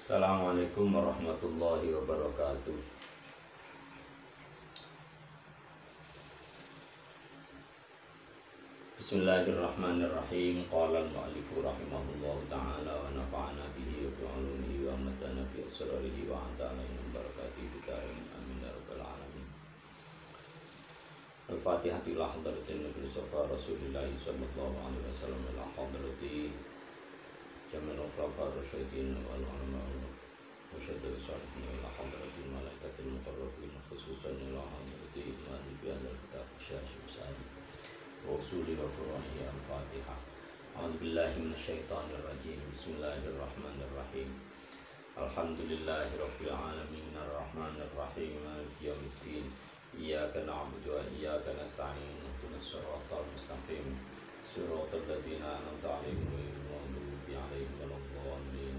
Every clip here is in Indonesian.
Assalamualaikum warahmatullahi wabarakatuh. Bismillahirrahmanirrahim. Qala al-mu'allifu rahimahullahu ta'ala wa nafa'ana bihi wa bi'ulumihi wa matana bi asrarihi wa anta'ala inam barakatihi bidarin amin ya rabbal alamin. Al-Fatihah ila hadratin Nabi Mustafa Rasulillahi sallallahu alaihi wasallam ila hadrati Jamil Khulafa Rasyidin wal ulama Musyadil Salihin ila hadratil malaikatil muqarrabin khususan ila hadrati iman fi hadzal kitab syahid sa'id wa usuli wa furu'i al-Fatihah. A'udzu billahi minasyaitonir rajim. Bismillahirrahmanirrahim. Alhamdulillahi rabbil alamin arrahmanir rahim maliki yaumiddin. Iyyaka na'budu wa iyyaka nasta'in ihdinas siratal mustaqim siratal ladzina an'amta 'alaihim ghairil maghdubi 'alaihim waladdallin.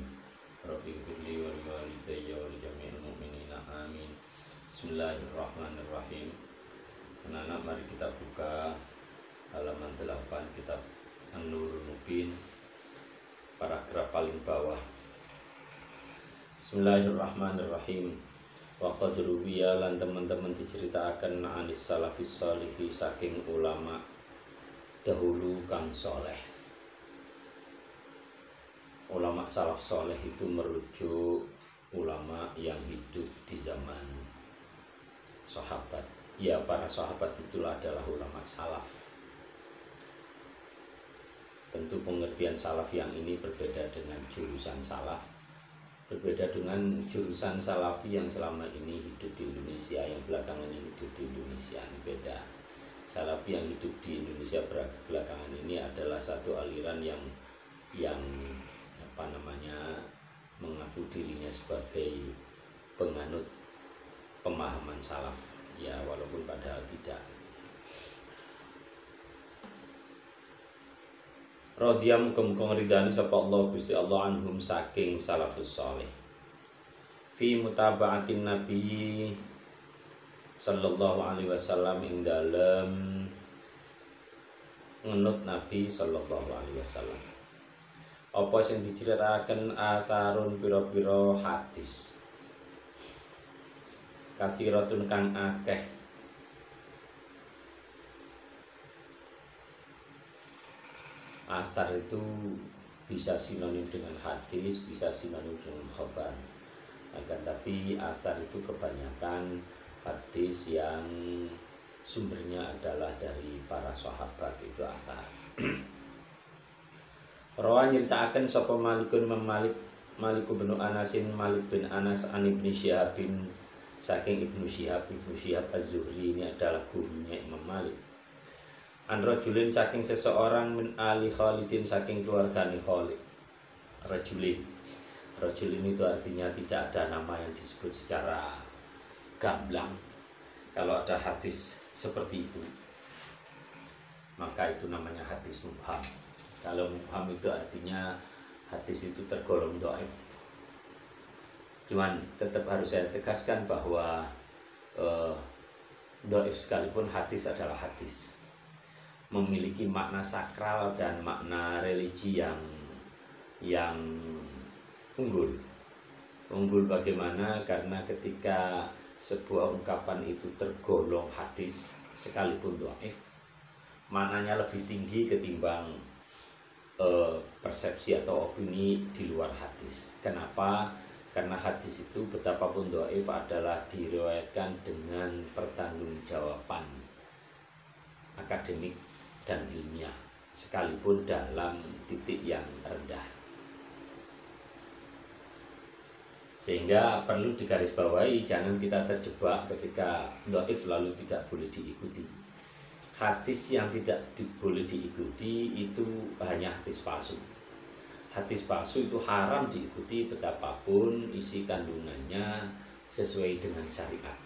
Rabbi ighfirli wa liwalidayya wa lijami'il mu'minina amin. Bismillahirrahmanirrahim. Anak-anak, mari kita buka halaman 8 kitab An-Nurul Mubin, paragraf paling bawah. Bismillahirrahmanirrahim. Wa qad ruwiya lan teman-teman diceritakan anis salafis sholihi saking ulama dahulu kang soleh. Ulama salaf soleh itu merujuk ulama yang hidup di zaman sahabat. Ya, para sahabat itulah adalah ulama salaf. Tentu pengertian salaf yang ini berbeda dengan jurusan salaf, berbeda dengan jurusan salafi yang selama ini hidup di Indonesia, yang belakangan ini hidup di Indonesia. Ini beda. Salafi yang hidup di Indonesia belakangan ini adalah satu aliran yang mengaku dirinya sebagai penganut pemahaman salaf, ya, walaupun padahal tidak. Radhiyallahu muga-muga ridani sapa Allah Gusti Allah anhum saking salafus saleh fi mutaba'atin Nabi sallallahu alaihi wasallam ing dalem ngenut Nabi sallallahu alaihi wasallam. Apa sing diceritaken asarun pira-pira hadis kasiratun kang akeh asar itu bisa sinonim dengan hadis, bisa sinonim dengan khabar. Akan tapi asar itu kebanyakan hadis yang sumbernya adalah dari para sahabat, itu asar. Rawan nyritakaken sapa Malikun Malik bin Anasin Malik bin Anas an Ibnu Syihab bin saking Ibnu Syihab Az-Zuhri, ini adalah gurunya Imam Malik. An rajulin saking seseorang min ali Khalidin saking keluargane Khalid. Rajulin itu artinya tidak ada nama yang disebut secara gamblang. Kalau ada hadis seperti itu, maka itu namanya hadis mubham. Kalau mubham itu artinya hadis itu tergolong dhaif. Cuman tetap harus saya tegaskan bahwa dhaif sekalipun hadis adalah hadis, memiliki makna sakral dan makna religi yang unggul. Unggul bagaimana? Karena ketika sebuah ungkapan itu tergolong hadis sekalipun dhaif, maknanya lebih tinggi ketimbang persepsi atau opini di luar hadis. Kenapa? Karena hadis itu betapapun dhaif adalah diriwayatkan dengan pertanggungjawaban akademik dan ilmiah, sekalipun dalam titik yang rendah. Sehingga perlu digarisbawahi, jangan kita terjebak ketika dhaif lalu tidak boleh diikuti. Hadis yang tidak boleh diikuti itu hanya hadis palsu. Hadis palsu itu haram diikuti betapapun isi kandungannya sesuai dengan syariat.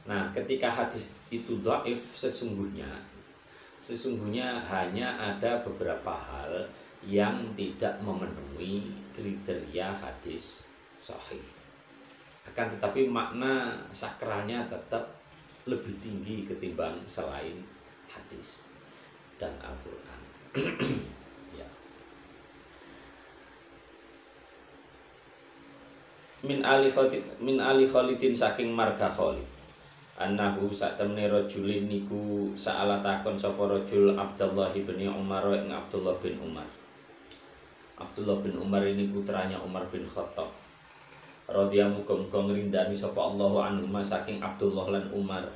Nah, ketika hadis itu dhaif, sesungguhnya hanya ada beberapa hal yang tidak memenuhi kriteria hadis sahih. Akan tetapi makna sakralnya tetap lebih tinggi ketimbang selain hadis dan Al-Quran. Ya. min ali Khalidin saking marga Khalid. Annahu sak temne rajulin niku sa'ala takon sapa rajul Abdullah bin Umar ing Abdullah bin Umar. Abdullah bin Umar ini putranya Umar bin Khattab. Radhiyallahu muga ngrindani sapa Allahu anhuma saking Abdullah lan Umar.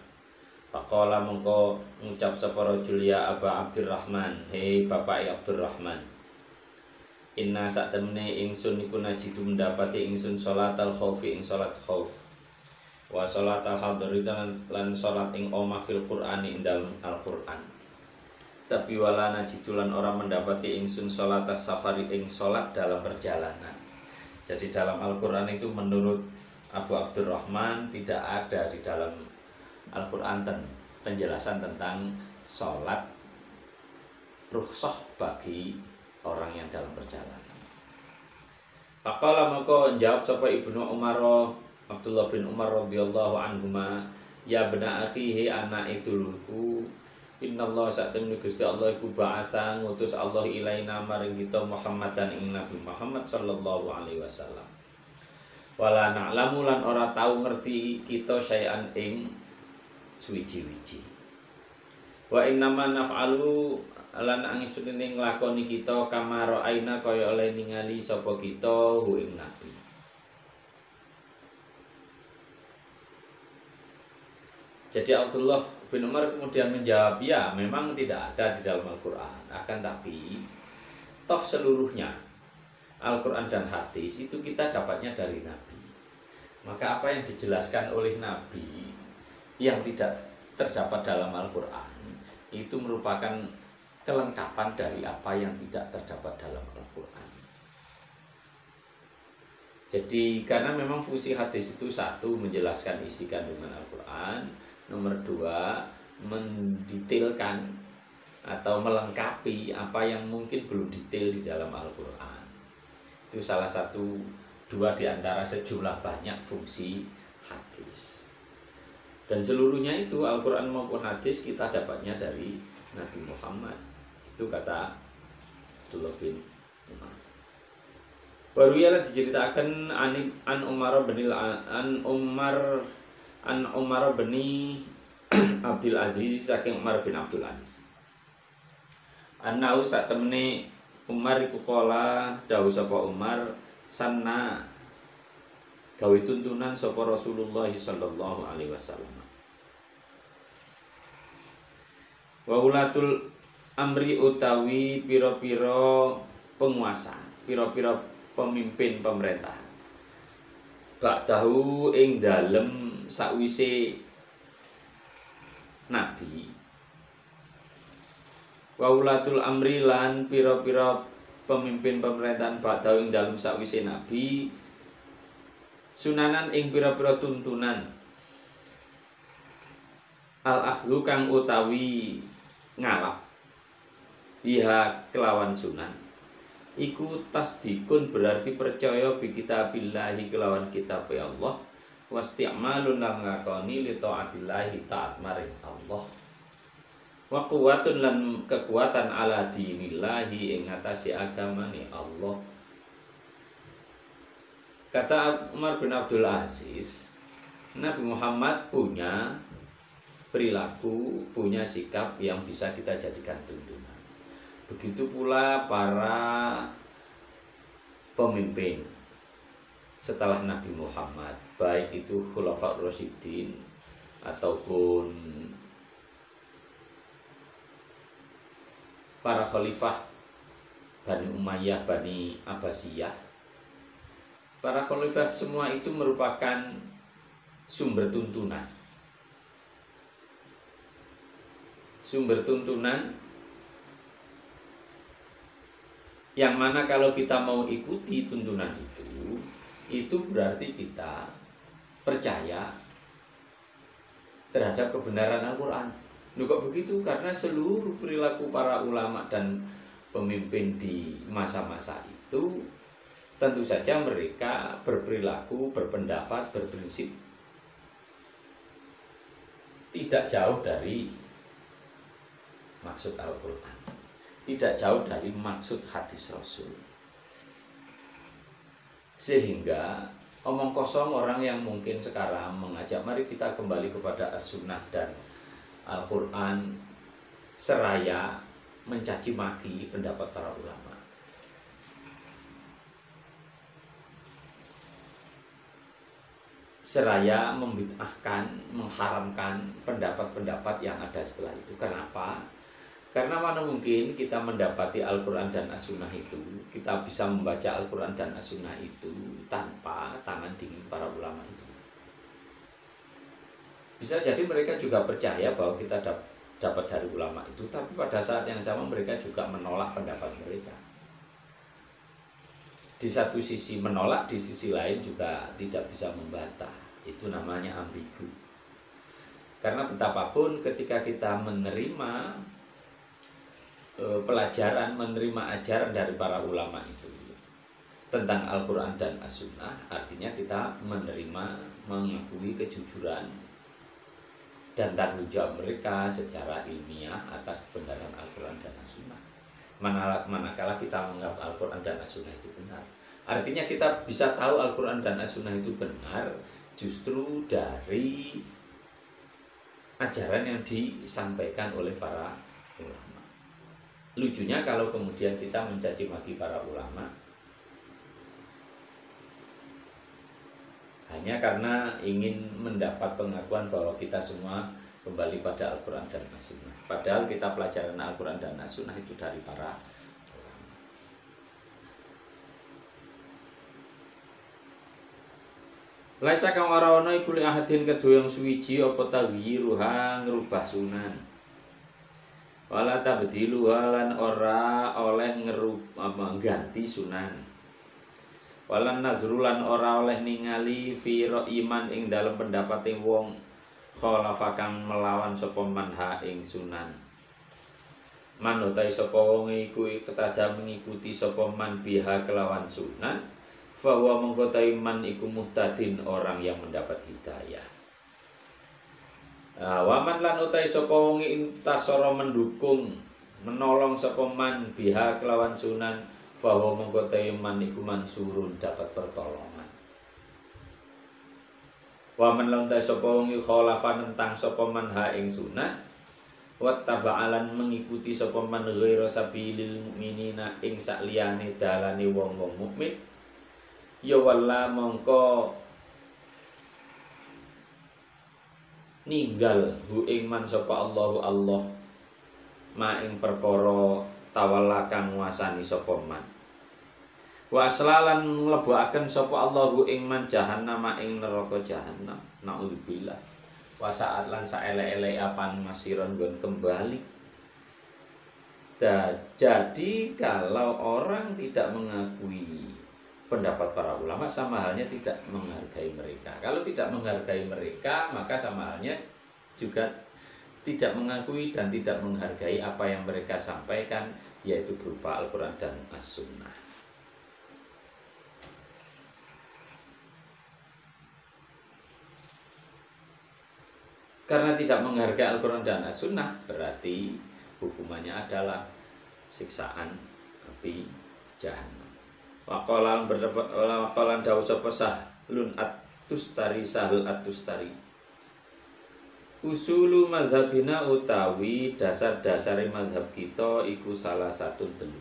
Faqala mengko ngucap sapa rajul ya Aba Abdurrahman, hei bapak Abdurrahman. Inna sak temne ingsun niku najidu mendapati ingsun salatal khaufi ing salat khauf. Wa salatal hadri lan salat ing omah fil Qur'ani ing dalem Al-Qur'an. Tapi wala najidu lan ora mendapati ingsun salatas safari ing salat dalam perjalanan. Jadi dalam Al-Qur'an itu menurut Abu Abdurrahman tidak ada di dalam Al-Qur'an penjelasan tentang salat rukhsah bagi orang yang dalam perjalanan. Faqala maka jawab sapa Ibnu Umar Abdullah bin Umar radhiyallahu anhuma, ya bena akhihi anak idulku, innallaha sa'tamni Gusti Allah iku ba'asa ngutus Allah ilaina maring kita Muhammad dan ing Nabi Muhammad sallallahu alaihi wasallam. Wala na'lamu lan ora tau ngerti kita syai'an ing suwiji-wiji. Wa innama naf'alu lan angin ning nglakoni kita kamaro aina kaya oleh ningali sapa kita hu ing Nabi. Jadi Abdullah bin Umar kemudian menjawab, ya memang tidak ada di dalam Al-Quran, akan tapi toh seluruhnya Al-Quran dan hadis itu kita dapatnya dari Nabi. Maka apa yang dijelaskan oleh Nabi yang tidak terdapat dalam Al-Quran itu merupakan kelengkapan dari apa yang tidak terdapat dalam Al-Quran. Jadi karena memang fungsi hadis itu satu menjelaskan isi kandungan Al-Quran, nomor dua mendetailkan atau melengkapi apa yang mungkin belum detail di dalam Al-Quran. Itu salah satu dua di antara sejumlah banyak fungsi hadis. Dan seluruhnya itu Al-Quran maupun hadis kita dapatnya dari Nabi Muhammad. Itu kata Abdullah bin Umar. Baru ialah diceritakan an Umar bin Abdul Aziz saking Umar bin Abdul Aziz. Anau sak temene Umar iku kala dawuh sapa Umar sanna gawe tuntunan sapa Rasulullah sallallahu alaihi wasallam. Wa ulatul amri utawi pira-pira penguasa, pira-pira pemimpin pemerintah. Ba'dahu ing dalem sakwise Nabi. Wa ulatul amri lan pira-pira pemimpin pemerintahan ba'dahu ing dalem sakwise Nabi sunanan ing pira-pira tuntunan. Al-akhdhu kang utawi ngalap pihak kelawan sunan iku tasdikun berarti percaya bi kitabillahi kelawan kitab Allah wasti'malun lan ngakoni li taatillahi taat maring Allah wa quwwatun lan kekuatan ala dinillahi ing ngatasi agamane Allah. Kata Umar bin Abdul Aziz, Nabi Muhammad punya perilaku, punya sikap yang bisa kita jadikan tuntunan. Begitu pula para pemimpin setelah Nabi Muhammad, baik itu Khulafaur Rasyidin ataupun para khalifah Bani Umayyah, Bani Abbasiyah. Para khalifah semua itu merupakan sumber tuntunan. Sumber tuntunan yang mana kalau kita mau ikuti tuntunan itu berarti kita percaya terhadap kebenaran Al-Quran. Kok begitu? Karena seluruh perilaku para ulama dan pemimpin di masa-masa itu tentu saja mereka berperilaku, berpendapat, berprinsip tidak jauh dari maksud Al-Quran, tidak jauh dari maksud hadis Rasul. Sehingga omong kosong orang yang mungkin sekarang mengajak mari kita kembali kepada As-Sunnah dan Al-Quran seraya mencaci maki pendapat para ulama. Seraya membid'ahkan, mengharamkan pendapat-pendapat yang ada setelah itu. Kenapa? Karena mana mungkin kita mendapati Al-Quran dan As-Sunnah itu, kita bisa membaca Al-Quran dan As-Sunnah itu tanpa tangan dingin para ulama itu. Bisa jadi mereka juga percaya bahwa kita dapat dari ulama itu, tapi pada saat yang sama mereka juga menolak pendapat mereka. Di satu sisi menolak, di sisi lain juga tidak bisa membantah. Itu namanya ambigu. Karena betapapun ketika kita menerima pelajaran, menerima ajaran dari para ulama itu tentang Al-Quran dan As-Sunnah, artinya kita menerima, mengakui kejujuran dan tanggung jawab mereka secara ilmiah atas kebenaran Al-Quran dan As-Sunnah. Manakala kita menganggap Al-Quran dan As-Sunnah itu benar, artinya kita bisa tahu Al-Quran dan As-Sunnah itu benar justru dari ajaran yang disampaikan oleh para ulama. Lucunya kalau kemudian kita mencaci maki para ulama hanya karena ingin mendapat pengakuan bahwa kita semua kembali pada Al-Quran dan As-Sunnah. Padahal kita pelajaran Al-Quran dan As-Sunnah itu dari para ulama. Laisa kang ora ana iku li ahadin kedoyong suwiji apa taghyiruha ngrubah sunan. Wala tabdiluha lan ora oleh ganti sunan. Walan nazrulan ora oleh ningali fi iman ing dalam pendapating wong khalafa kang melawan sapa manha ing sunan. Man utai sapa wong iku ketada mengikuti sapa man biha kelawan sunan, fa huwa mongko ta iman iku muhtadin orang yang mendapat hidayah. Waman lan utai sapa wong intasara mendukung menolong sapa man biha kelawan sunan, fa huwa mongko ta iman iku mansurun dapat pertolongan. Wa man lam ta sapa wong khalafa nentang sapa man ha ing sunah wa taba'alan mengikuti sapa man ghairu sabilil mukminina ing sakliyane dalane wong-wong mukmin ya walla mongko ninggal hu ing man sapa Allahu Allah ma ing perkara tawalla kang nguasani sapa man. Wa aslalan mlebokaken sapa Allahu ing man jahannam ing neraka jahannam. Naudzubillah. Wa saat lan saelek-elek apan masiron nggon kembali. Jadi kalau orang tidak mengakui pendapat para ulama sama halnya tidak menghargai mereka. Kalau tidak menghargai mereka maka sama halnya juga tidak mengakui dan tidak menghargai apa yang mereka sampaikan, yaitu berupa Al-Quran dan As-Sunnah. Karena tidak menghargai Al-Quran dan As-Sunnah berarti hukumannya adalah siksaan api jahannam. Waqalan dawu sapa Sahlun at-Tustari, Sahl at-Tustari, usulu mazhabina utawi dasar-dasare mazhab kita iku salah satu telu.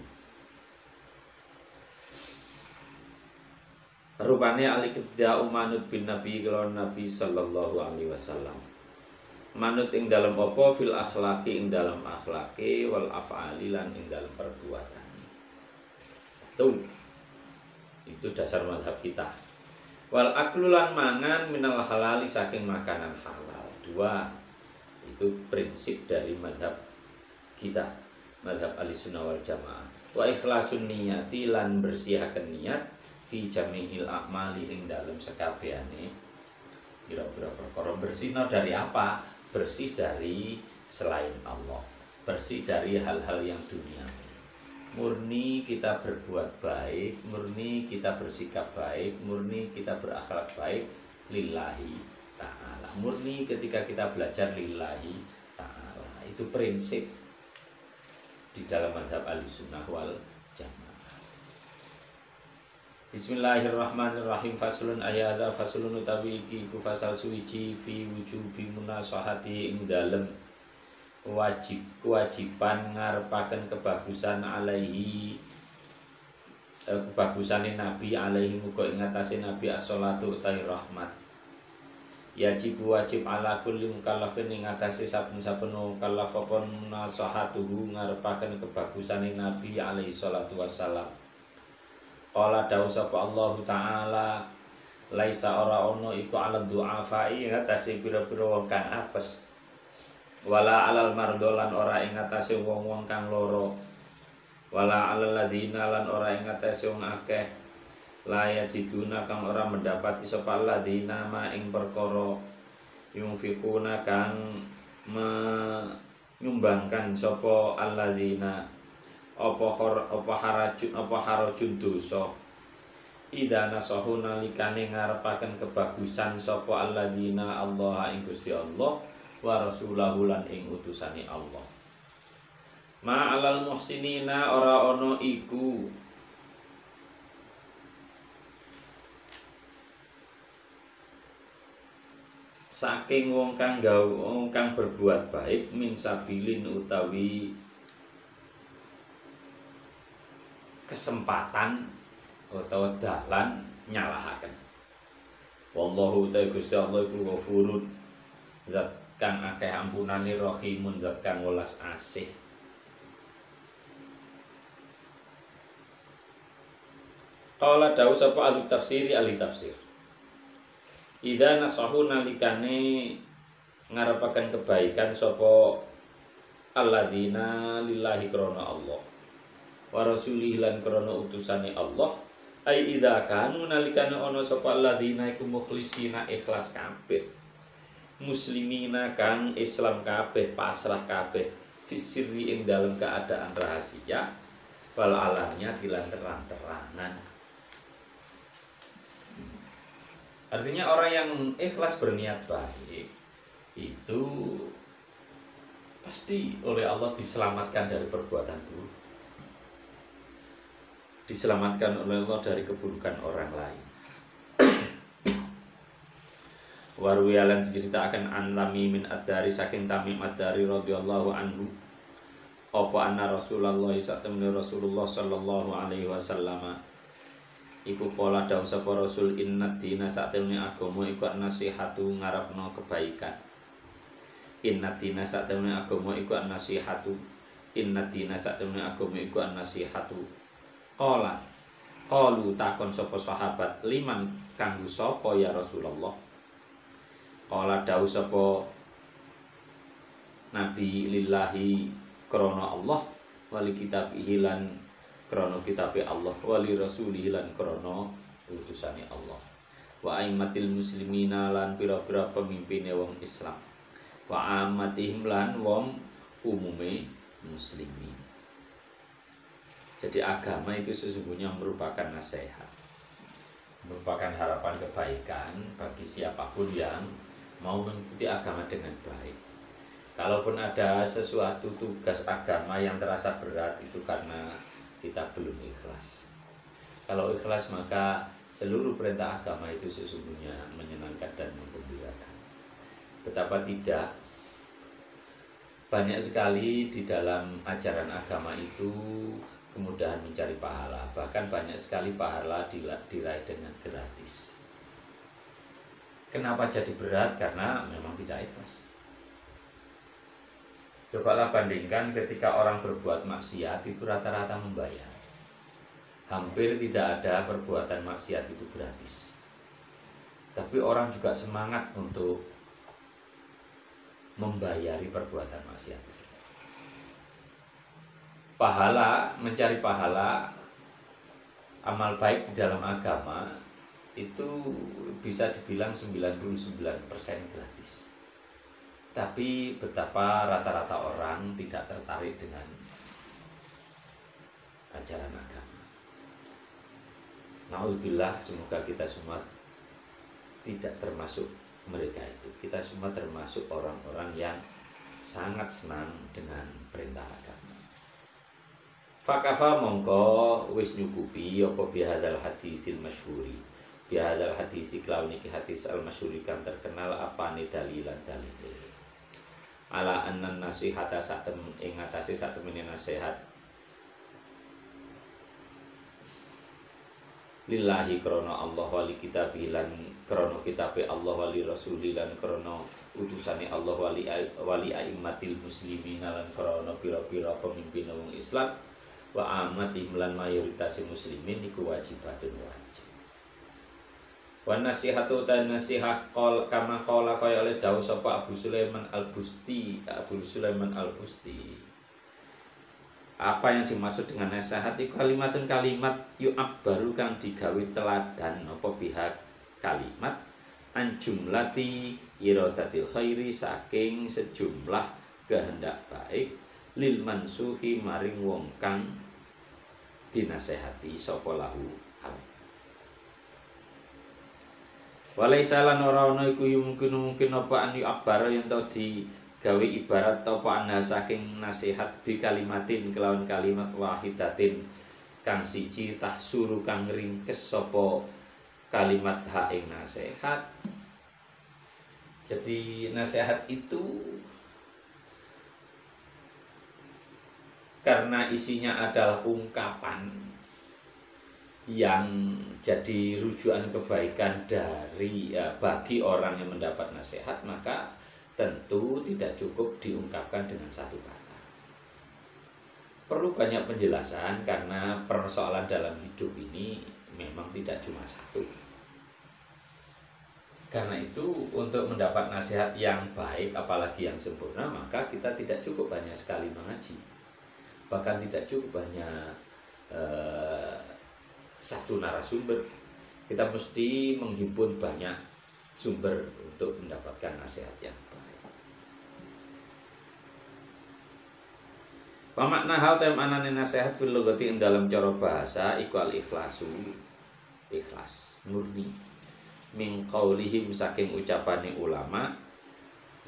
Rupane al-iqtida'u manut bin Nabi kelawan Nabi sallallahu alaihi wasallam. Manut ing dalam apa fil akhlaki ing dalam akhlaki wal af'ali lan ing dalam perbuatan. Satu, itu dasar mazhab kita. Wal aklu lan mangan minal halali saking makanan halal. Dua, itu prinsip dari mazhab kita, mazhab Ahlussunnah wal Jamaah. Wa ikhlasun niyati lan bersihaken niat fi jami'il a'mali ing dalam sekabehane pira-pira perkara. Bersihna dari apa? Bersih dari selain Allah, bersih dari hal-hal yang duniawi. Murni kita berbuat baik, murni kita bersikap baik, murni kita berakhlak baik lillahi ta'ala. Murni ketika kita belajar lillahi ta'ala. Itu prinsip di dalam mazhab Ahlussunnah wal Jamaah. Bismillahirrahmanirrahim. Faslun ayada faslun utawi iki ku fasal suwiji fi wujubi munasahati ing dalem kewajiban ngarepaken kebagusan alaihi kebagusane Nabi alaihi muga ing atase Nabi as-shalatu utawi rahmat. Yajib wajib ala kulli mukallafin ing atase saben-saben mukallaf apa nasahatuhu ngarepaken kebagusane Nabi alaihi salatu wassalam. Qala dawuh sapa Allah taala laisa ora ono iku alal du'afai ing atase pira-pira wong kang apes wala alal mardolan ora ing atase wong-wong kang loro wala alal ladzina lan ora ing atase wong akeh la yajiduna kang ora mendapati sapa ladzina ma ing perkara yunfikuna kang menyumbangkan sapa alladzina apa harajun dosa idza nasahu nalikane ngarepaken kebagusan sapa alladzina Allah ing Gusti Allah wa rasulahu lan ing utusane Allah. Ma alal muhsinina ora ana iku saking wong kang berbuat baik min sabilin utawi kesempatan atau dalan nyalahaken. Wallahu ta'ala Gusti Allah iku ghafurun zat kang akeh ampunane rahimun zat kang welas asih. Qala dawuh sapa ahli tafsir. Idza nasahu nalikane ngarepaken kebaikan sapa alladzina lillahi krana Allah wa rasulih lan krana utusane Allah ai idza kanu nalikane ana sapa alladzina iku mukhlisina ikhlas kabeh muslimina kang Islam kabeh pasrah kabeh fisirri ing dalam keadaan rahasia fal alamnya dilan terang-terangan. Artinya orang yang ikhlas berniat baik itu pasti oleh Allah diselamatkan dari perbuatan buruk, diselamatkan oleh Allah dari keburukan orang lain. Warwiyalan diceritakan an Tamim ad-Dari saking Tamim ad-Dari radhiyallahu anhu apa anna Rasulullah satamni Rasulullah sallallahu alaihi wasallam iku kala dawuh sapa Rasul inna dina satamni agama iku nasihatu ngarepno kebaikan. Inna dina satamni agama iku nasihatu. Inna dina satamni agama iku nasihatu. Qala qalu takon sapa sahabat liman kanggo sapa ya Rasulullah. Qala dawuh sapa Nabi lillahi krana Allah wali kitabihi lan krana kitabe Allah wali rasulihi lan krana utusane Allah wa aimatil muslimina lan pira-pira pemimpine wong Islam wa amatihim lan wong umume muslimin. Jadi agama itu sesungguhnya merupakan nasihat, merupakan harapan kebaikan bagi siapapun yang mau mengikuti agama dengan baik. Kalaupun ada sesuatu tugas agama yang terasa berat itu karena kita belum ikhlas. Kalau ikhlas maka seluruh perintah agama itu sesungguhnya menyenangkan dan menggembirakan. Betapa tidak banyak sekali di dalam ajaran agama itu kemudahan mencari pahala, bahkan banyak sekali pahala diraih dengan gratis. Kenapa jadi berat? Karena memang tidak ikhlas. Cobalah bandingkan ketika orang berbuat maksiat itu rata-rata membayar. Hampir tidak ada perbuatan maksiat itu gratis. Tapi orang juga semangat untuk membayari perbuatan maksiat itu. Pahala, mencari pahala, amal baik di dalam agama itu bisa dibilang 99% gratis. Tapi betapa rata-rata orang tidak tertarik dengan ajaran agama. Nauzubillah, semoga kita semua tidak termasuk mereka itu. Kita semua termasuk orang-orang yang sangat senang dengan perintah agama. Fakafa mongko wis nyukupi apa bihadzal hadisil masyhuri. Bihadzal hadisi kelawan iki hadis al masyhuri kang terkenal apane dalilan dalil. Ala annan nasihata ing atase satemene nasihat lillahi krana Allah wali kitabi lan krana kitabe Allah wali rasuli lan krana utusane Allah wali aimmatil muslimin lan krana pira-pira pemimpin wong Islam wa amatihim lan mayoritas muslimin iku wajibatun wajib. Wa nasihatu tan nasihat kama qala kaya oleh dawuh sapa Abu Sulaiman Al-Busti. Apa yang dimaksud dengan nasihat itu kalimatun kalimat yu'ab baru kang digawe teladan apa pihak kalimat an jumlati iradatil khairi saking sejumlah kehendak baik lil mansuhi maring wong kang dinasehati sapa lahu al. Walaisa lan ora ana iku mungkin apa an yu'abbar yen to digawe ibarat apa ana saking nasihat bi kalimatin kelawan kalimat wahidatin kang siji tahsuru kang ringkes sapa kalimat ha ing nasihat. Jadi nasihat itu karena isinya adalah ungkapan yang jadi rujukan kebaikan dari bagi orang yang mendapat nasihat, maka tentu tidak cukup diungkapkan dengan satu kata. Perlu banyak penjelasan karena persoalan dalam hidup ini memang tidak cuma satu. Karena itu untuk mendapat nasihat yang baik apalagi yang sempurna, maka kita tidak cukup hanya sekali mengaji. Bahkan tidak cukup hanya satu narasumber. Kita mesti menghimpun banyak sumber untuk mendapatkan nasihat yang baik. Wa makna hal tem anane nasihat fil lughati ing dalam cara bahasa iku al ikhlasu, ikhlas murni min qaulihim saking ucapane ulama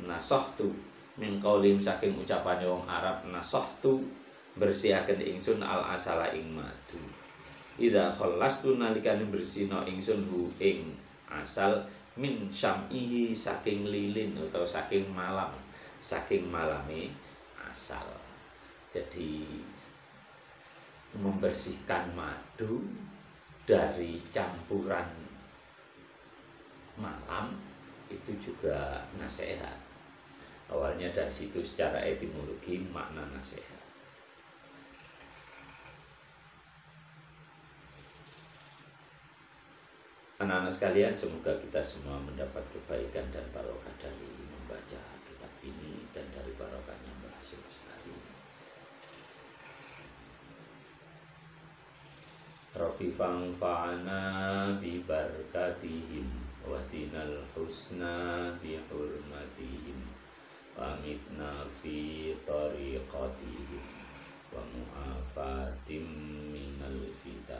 nasahtu min qaulihim saking ucapane wong Arab nasahtu bersihaken ingsun al asala ing madu. Idza khallastu nalikane bersina ingsun hu ing asal min syam'ihi saking lilin atau saking malame asal. Jadi membersihkan madu dari campuran malam itu juga nasihat. Awalnya dari situ secara etimologi makna nasihat. Anak-anak sekalian, semoga kita semua mendapat kebaikan dan barokah dari membaca kitab ini dan dari barokahnya berhasil sekali. Rabbi fa'ana bi barakatihim wa dinal husna bi hurmatihim wa mitna fi tariqatihim wa mu'afatim minal fitan.